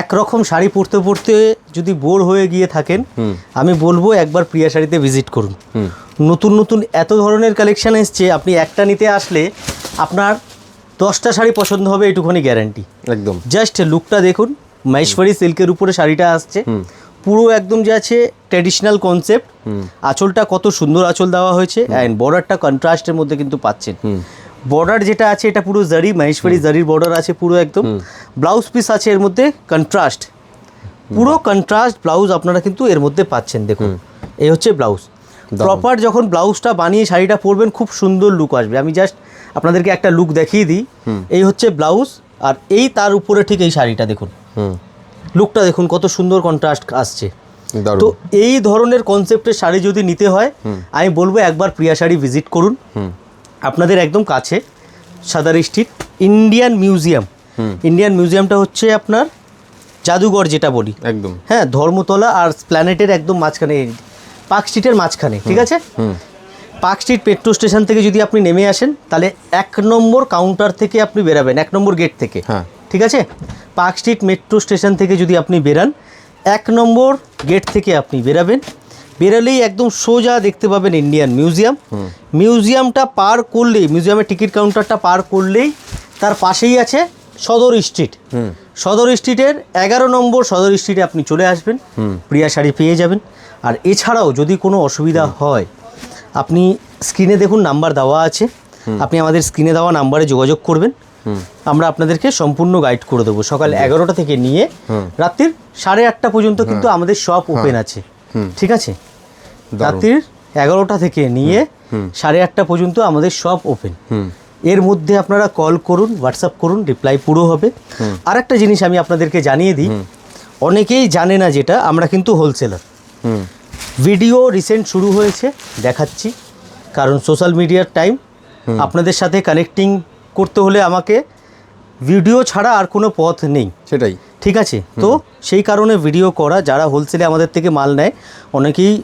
একরকম শাড়ি পরতে পরতে যদি বোর হয়ে গিয়ে থাকেন, আমি বলবো একবার প্রিয়া শাড়িতে ভিজিট করুন। নতুন নতুন এত ধরনের কালেকশান এসছে, আপনি একটা নিতে আসলে আপনার 10টা শাড়ি পছন্দ হবে, এটুখানি গ্যারান্টি। একদম জাস্ট লুকটা দেখুন, মহেশ্বরী সিল্কের উপরে শাড়িটা আসছে, পুরো একদম যে আছে ট্র্যাডিশনাল কনসেপ্ট। আঁচলটা কত সুন্দর আঁচল দেওয়া হয়েছে, অ্যান্ড বর্ডারটা কন্ট্রাস্টের মধ্যে কিন্তু পাচ্ছেন। বর্ডার যেটা আছে এটা পুরো জারি, মহেশ্বরী জারির বর্ডার আছে পুরো একদম। ব্লাউজ পিস আছে এর মধ্যে কন্ট্রাস্ট, পুরো কন্ট্রাস্ট ব্লাউজ আপনারা কিন্তু এর মধ্যে পাচ্ছেন। দেখুন এই হচ্ছে ব্লাউজ। প্রপার যখন ব্লাউজটা বানিয়ে শাড়িটা পরবেন খুব সুন্দর লুক আসবে। আমি জাস্ট আপনাদেরকে একটা লুক দেখিয়ে দিই। এই হচ্ছে ব্লাউজ, আর এই তার উপরে ঠিক এই শাড়িটা দেখুন, লুকটা দেখুন কত সুন্দর কন্ট্রাস্ট আসছে। তো এই ধরনের কনসেপ্টের শাড়ি যদি নিতে হয়, আমি বলবো একবার প্রিয়া শাড়ি ভিজিট করুন। আপনাদের একদম কাছে সাদার স্ট্রিট ইন্ডিয়ান মিউজিয়াম। ইন্ডিয়ান মিউজিয়ামটা হচ্ছে আপনার জাদুঘর যেটা বলি, একদম হ্যাঁ, ধর্মতলা আর প্ল্যানেটের একদম মাঝখানে, পার্ক স্ট্রিটের মাঝখানে, ঠিক আছে। পার্ক স্ট্রিট মেট্রো স্টেশন থেকে যদি আপনি নেমে আসেন, তাহলে 1 নম্বর কাউন্টার থেকে আপনি বেরাবেন, 1 নম্বর গেট থেকে, ঠিক আছে। পার্ক স্ট্রিট মেট্রো স্টেশন থেকে যদি আপনি বেরান, 1 নম্বর গেট থেকে আপনি বেরাবেন। বেরালেই একদম সোজা দেখতে পাবেন ইন্ডিয়ান মিউজিয়াম। মিউজিয়ামটা পার করলেই, মিউজিয়ামের টিকিট কাউন্টারটা পার করলেই তার পাশেই আছে সদর স্ট্রিট। সদর স্ট্রিটের 11 নম্বর সদর স্ট্রিটে আপনি চলে আসবেন, প্রিয়া শাড়ি পেয়ে যাবেন। আর এছাড়াও যদি কোনো অসুবিধা হয়, আপনি স্ক্রিনে দেখুন নাম্বার দেওয়া আছে, আপনি আমাদের স্ক্রিনে দেওয়া নাম্বারে যোগাযোগ করবেন। আমরা আপনাদেরকে সম্পূর্ণ গাইড করে দেবো। সকাল 11টা থেকে নিয়ে রাত্রির 8:30 পর্যন্ত কিন্তু আমাদের শপ ওপেন আছে, ঠিক আছে। রাত্রির 11টা থেকে নিয়ে 8:30 পর্যন্ত আমাদের শপ ওপেন। এর মধ্যে আপনারা কল করুন, হোয়াটসঅ্যাপ করুন, রিপ্লাই পুরো হবে। আর একটা জিনিস আমি আপনাদেরকে জানিয়ে দিই, অনেকেই জানে না যেটা, আমরা কিন্তু হোলসেলার। ভিডিও রিসেন্ট শুরু হয়েছে, দেখাচ্ছি, কারণ সোশ্যাল মিডিয়ার টাইম। আপনাদের সাথে কানেক্টিং করতে হলে আমাকে ভিডিও ছাড়া আর কোনো পথ নেই, সেটাই, ঠিক আছে। তো সেই কারণে ভিডিও করা। যারা হোলসেলে আমাদের থেকে মাল নেয়, অনেকেই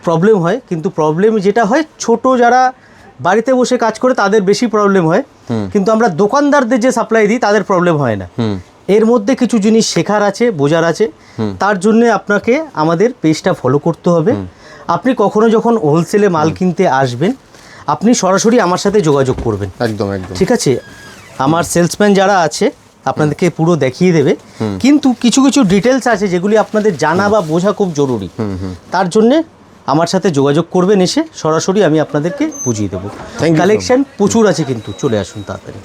প্রবলেম হয়, কিন্তু প্রবলেম যেটা হয় ছোট যারা বাড়িতে বসে কাজ করে তাদের বেশি প্রবলেম হয়, কিন্তু আমরা দোকানদারদের যে সাপ্লাই দিই তাদের প্রবলেম হয় না। এর মধ্যে কিছু জিনিস শেখার আছে, বোঝার আছে, তার জন্য আপনাকে আমাদের পেজটা ফলো করতে হবে। আপনি কখনো যখন হোলসেলে মাল কিনতে আসবেন, আপনি সরাসরি আমার সাথে যোগাযোগ করবেন, একদম একদম, ঠিক আছে। আমার সেলসম্যান যারা আছে আপনাদেরকে পুরো দেখিয়ে দেবে, কিন্তু কিছু কিছু ডিটেলস আছে যেগুলি আপনাদের জানা বা বোঝা খুব জরুরি। তার জন্যে আমার সাথে যোগাযোগ করবেন, এসে সরাসরি আমি আপনাদেরকে বুঝিয়ে দেবো। কালেকশন প্রচুর আছে, কিন্তু চলে আসুন তাড়াতাড়ি।